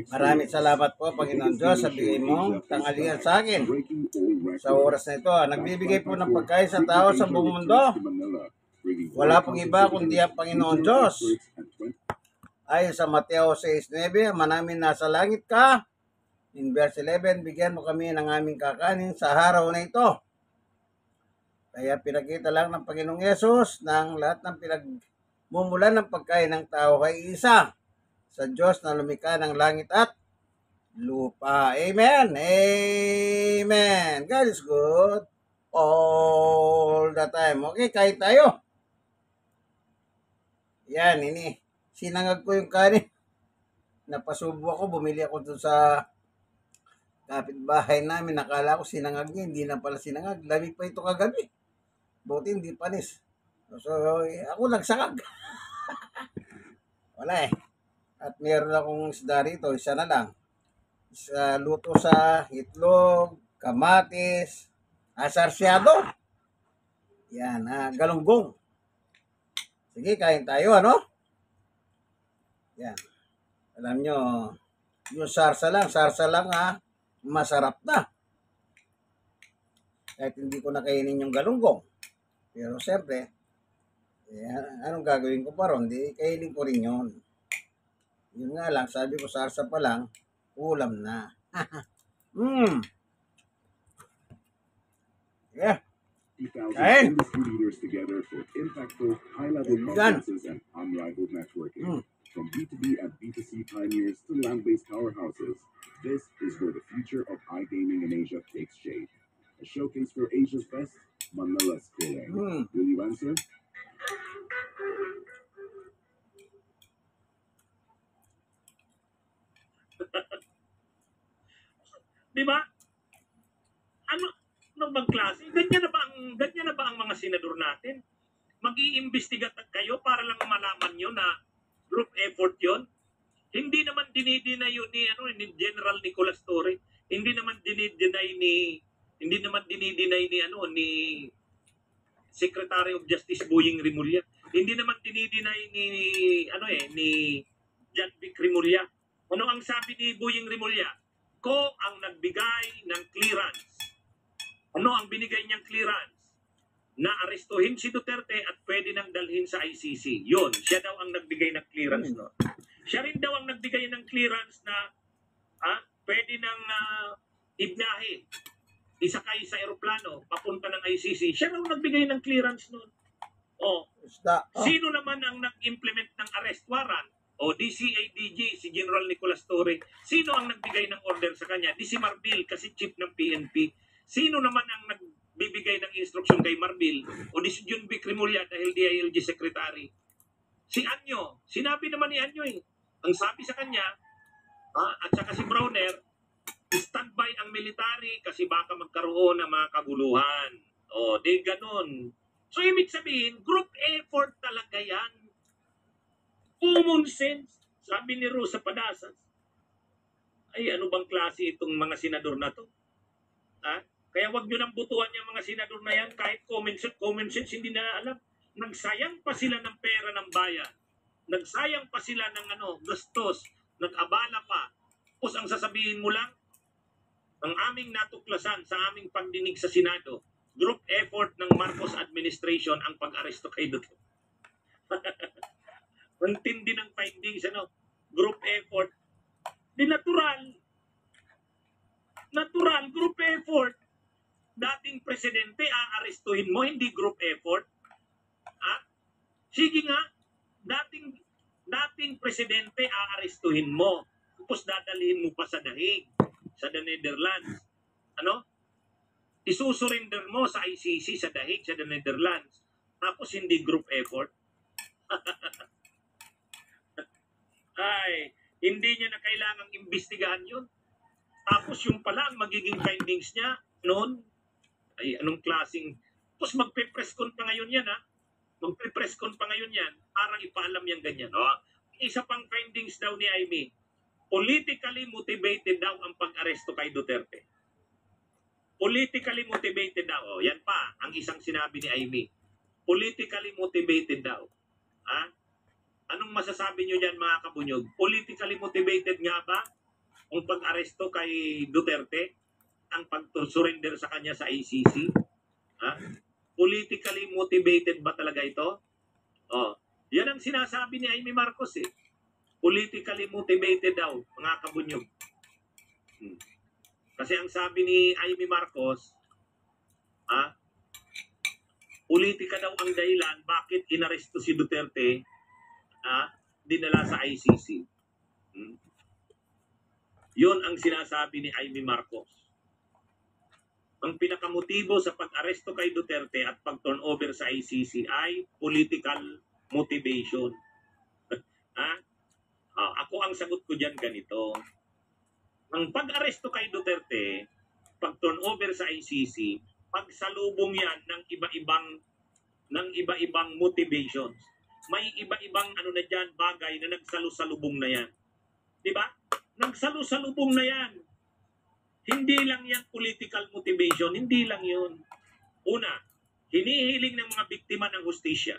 Maraming salamat po, Panginoon Diyos, sa bigay mong tanghalian sa akin. Sa oras na ito, nagbibigay po ng pagkain sa tao sa buong mundo. Wala pong iba kundi ang Panginoon Diyos. Ayon sa Mateo 6:9, manamin nasa langit ka. In verse 11, bigyan mo kami ng aming kakanin sa araw na ito. Kaya pinakita lang ng Panginoong Yesus ng lahat ng pinagmumulan ng pagkain ng tao ay isa, sa Diyos na lumikha ng langit at lupa. Amen. Amen. God is good all the time. Okay, kain tayo. Yan, sinangag ko yung kanin. Napasubo ako, bumili ako dun sa kapitbahay namin. Nakala ko sinangag niya, hindi na pala sinangag. Lamig pa ito kagabi. Buti hindi panis. So, ako nagsangag. Wala eh. At meron akong isda rito, isa na lang. Luto sa itlog, kamatis, asarsyado. Yan, galunggong. Sige, kain tayo, ano? Yan. Alam nyo, yung sarsa lang masarap na. Kahit hindi ko nakainin yung galunggong. Pero siyempre, anong gagawin ko pa ron? Di kainin ko rin yun. Yun nga lang, sabi ko sarsa pa lang, ulam na. Yeah. Kain. Industry leaders together for impactful, high-level conferences and unrivaled networking. From B2B and B2C pioneers to land-based powerhouses, this is where the future of iGaming in Asia takes shape. A showcase for Asia's best, Manila's calling. Will you answer? Di ba? Ano bang klase? Ganyan na ba ang mga senador natin? Mag-iimbestiga kayo para lang malaman nyo na group effort yon? Hindi naman dinideny yun ni General Nicolas Torre. Hindi naman dinideny ni Secretary of Justice Boying Rimulya. Hindi naman dinideny ni John Vic Rimulya. Ano ang sabi ni Boying Rimulya? Ko ang nagbigay ng clearance. Ano ang binigay niyang clearance? Na arestuhin si Duterte at pwede nang dalhin sa ICC. Yun, siya daw ang nagbigay ng clearance. No? Siya rin daw ang nagbigay ng clearance na pwede nang ibnahe, isakay sa aeroplano, papunta ng ICC. Siya daw nagbigay ng clearance nun. Sino naman ang nag-implement ng arrest warrant? DCADG, si General Nicolas Torre. Sino ang nagbigay ng order sa kanya? Di si Marbil, kasi chief ng PNP. Sino naman ang nagbibigay ng instruction kay Marbil? O di si John Vic Rimulya dahil DILG secretary? Si Anyo. Sinabi naman ni Anyo ang sabi sa kanya, at saka si Browner, standby ang military kasi baka magkaroon ng mga kaguluhan. Di ganun. So, ibig sabihin, group effort talaga yan. Common sense, sabi ni Rosa Padasas. Ay, ano bang klase itong mga senador na to? Kaya wag nyo nang butuan yung mga senador na yan, kahit common sense, hindi na alam. Nagsayang pa sila ng pera ng bayan. Nagsayang pa sila ng gastos. Nag-abala pa. Tapos ang sasabihin mo lang, ang aming natuklasan sa aming pagdinig sa Senado, group effort ng Marcos administration ang pag-aresto kay Duterte. Ang tindi ng findings, group effort. Di natural, group effort. Dating presidente, aarestuhin mo, hindi group effort. Sige nga, dating presidente, aarestuhin mo. Tapos dadalhin mo pa sa dahig, sa the Netherlands. Isusurrender mo sa ICC, sa dahig, sa the Netherlands. Tapos hindi group effort. Ay, hindi niya na kailangang imbestigahan yun. Tapos yung pala ang magiging findings niya noon, ay anong klaseng, tapos magpe-press con pa ngayon yan magpe-press con pa ngayon yan, parang ipaalam yan ganyan. Isa pang findings daw ni Amy, politically motivated daw ang pag-aresto kay Duterte. Politically motivated daw. Yan pa, ang isang sinabi ni Amy. Politically motivated daw. Anong masasabi nyo dyan mga kabunyog? Politically motivated nga ba ang pag-aresto kay Duterte? Ang pag-surrender sa kanya sa ICC? Ha? Politically motivated ba talaga ito? Oh, yan ang sinasabi ni Amy Marcos eh. Politically motivated daw, mga kabunyog. Kasi ang sabi ni Amy Marcos, politika daw ang dahilan bakit inaresto si Duterte, dinala sa ICC. Yun ang sinasabi ni Amy Marcos. Ang pinakamotibo sa pag-aresto kay Duterte at pag-turnover sa ICC ay political motivation. Ako ang sagot ko dyan ganito. Ang pag-aresto kay Duterte, pag-turnover sa ICC, pagsalubong yan ng iba-ibang motivations. May iba-ibang na dyan, bagay na nagsalusalubong na yan. Diba? Nagsalusalubong na yan. Hindi lang yan political motivation. Hindi lang yun. Una, hinihiling ng mga biktima ng hustisya.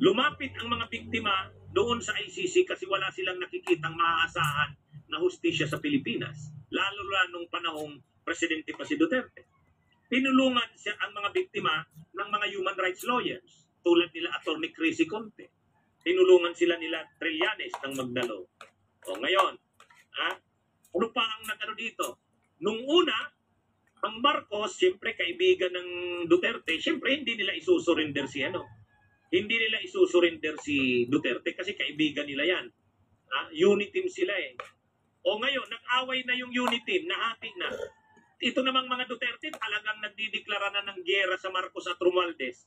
Lumapit ang mga biktima doon sa ICC kasi wala silang nakikitang maaasahan na hustisya sa Pilipinas. Lalo nung panahong presidente pa si Duterte. Tinulungan siya ang mga biktima ng mga human rights lawyers tulad nila Attorney Chrissy Conte. Tinulungan sila nila Trillanes ng Magdalo. O ngayon, ano pa ang nagano dito? Nung una, ang Marcos, siyempre kaibigan ng Duterte, siyempre hindi nila isusurrender si Hindi nila isusurrender si Duterte kasi kaibigan nila yan. Unit team sila eh. O ngayon, nag-away na yung unit team, nahati na. Ito namang mga Duterte talagang nagdideklara na ng giyera sa Marcos at Romualdez.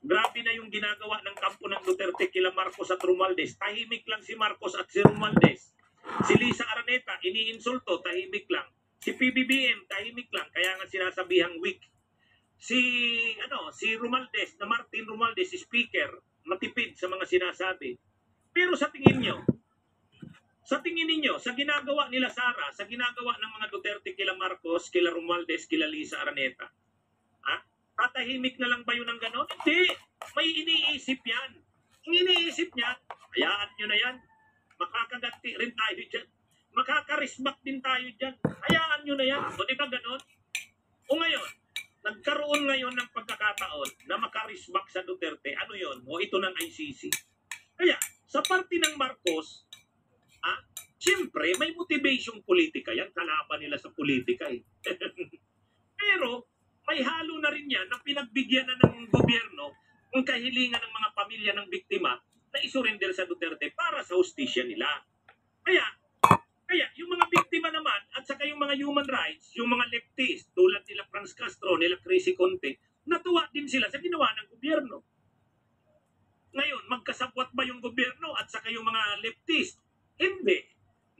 Grabe na yung ginagawa ng kampo ng Duterte kila Marcos at Romualdez. Tahimik lang si Marcos at si Romualdez. Si Lisa Araneta, iniinsulto, tahimik lang. Si PBBM, tahimik lang. Kaya nga sinasabihang weak. Si Romualdez, na Martin Romualdez, si speaker, matipid sa mga sinasabi. Pero sa tingin ninyo, sa ginagawa nila Sara, sa ginagawa ng mga Duterte kila Marcos, kila Romualdez, kila Lisa Araneta, tatahimik na lang ba yun ng gano'n? Hindi. May iniisip yan. Ang iniisip niya, hayaan nyo na yan. Makakaganti rin tayo dyan. Makakarismak din tayo dyan. Hayaan nyo na yan. O di ba gano'n? O ngayon, nagkaroon ngayon ng pagkakataon na makarismak sa Duterte. Ano yun? O ito ng ICC. Kaya, sa parte ng Marcos, siyempre, may motivation politika yan. Kalaban nila sa politika eh. Pero, may halo na rin yan na pinagbigyan na ng gobyerno ang kahilingan ng mga pamilya ng biktima na isurrender sa Duterte para sa hustisya nila. Kaya yung mga biktima naman at saka yung mga human rights, yung mga leftist tulad nila Franz Castro, nila Chrissy Conte, natuwa din sila sa ginawa ng gobyerno. Ngayon, magkasabwat ba yung gobyerno at saka yung mga leftist? Hindi.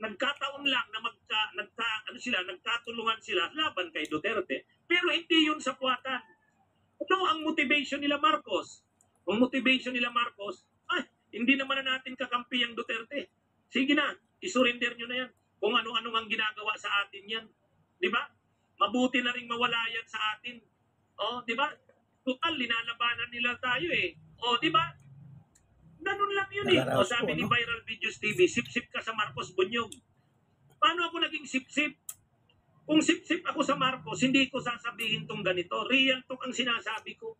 Nagkataon lang na nagkatulungan sila laban kay Duterte. Pero hindi yun sapuatan. Ano ang motivation nila Marcos? Ang motivation nila Marcos, hindi naman na natin kakampi ang Duterte. Sige na, isurrender nyo na yan. Kung ano-ano ang ginagawa sa atin yan. Di ba? Mabuti na rin mawala yan sa atin. O, di ba? Total, linalabanan nila tayo eh. O, di ba? Ganun lang yun eh. O, sabi ni Viral Videos TV, sip-sip ka sa Marcos Bunyog. Paano ako naging sip-sip? Kung sip-sip ako sa Marcos, hindi ko sasabihin tong ganito. Real talk ang sinasabi ko.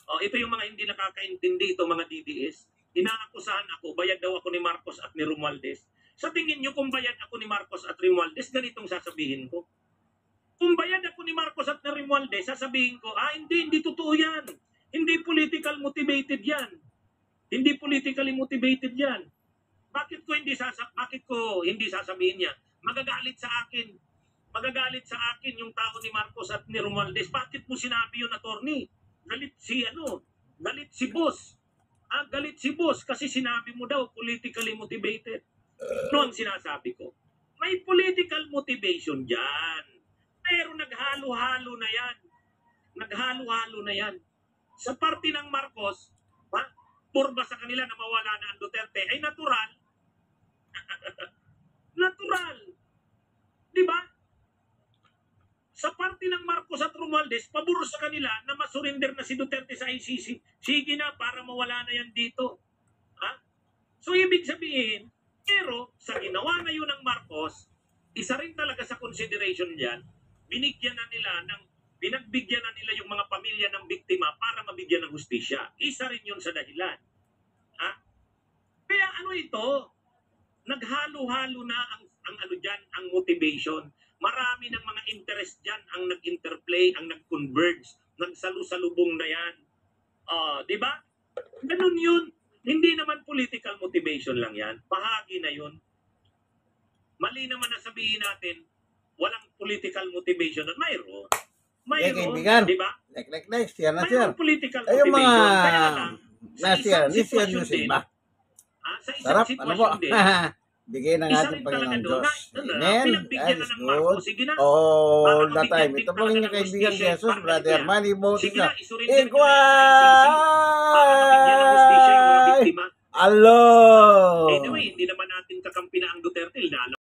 O, ito yung mga hindi nakakaintindi, ito mga DDS. Inaakusahan ako, bayad daw ako ni Marcos at ni Romualdez. Sa tingin nyo, kung bayad ako ni Marcos at Romualdez, ganitong sasabihin ko. Kung bayad ako ni Marcos at ni Romualdez, sasabihin ko, hindi totoo yan. Hindi political motivated yan. Hindi politically motivated yan. Bakit ko hindi sasabihin yan? Magagalit sa akin yung tao ni Marcos at ni Romualdez. Bakit mo sinabi yun, attorney? Galit si boss. Galit si boss kasi sinabi mo daw politically motivated. Ano ang sinasabi ko? May political motivation dyan. Pero naghalo-halo na yan. Sa parte ng Marcos, purba sa kanila na mawala na ang Duterte ay natural. Natural. Di ba? Sa parte ng Marcos at Romualdez, Romualdez, pabor sa kanila na masurrender na si Duterte sa ICC. Sige na, para mawala na yan dito. Ha? So, ibig sabihin, pero sa ginawa na yun ng Marcos, isa rin talaga sa consideration yan, pinagbigyan na nila yung mga pamilya ng biktima para mabigyan ng hustisya. Isa rin yun sa dahilan. Ha? Kaya ano ito? Naghalo-halo na ang ano dyan, ang motivation. Marami ng mga interest dyan ang nag-interplay, ang nag-converge, nagsalu-salubong na yan. Di ba? Ganun yun. Hindi naman political motivation lang yan. Bahagi na yun. Mali naman na sabihin natin, walang political motivation. Mayroon. kaibigan. Di ba? Like, share na share. Mayroon political Ay, yung motivation. mga Kaya lang, sa na-share, isang ni-share sitwasyon nyo sa din, iba. sa isang Sarap, ano po? sitwasyon din, Bigay ng isa ating rin talaga Panginoon doon Diyos. na Amen. pinagbigyan That na is ng good. Marcos. Sige na. All the Para time. mabigyan Ito din po ang inyong talaga ng kaibigan hustisya, Jesus, para Brother mabigyan. Manny Sige Bautista. na, isurrender nyo na yan sa ICC para mabigyan ng hustisya yung mga Igway! biktima. Alo! Anyway, hindi naman natin kakampi na ang Duterte. Lalo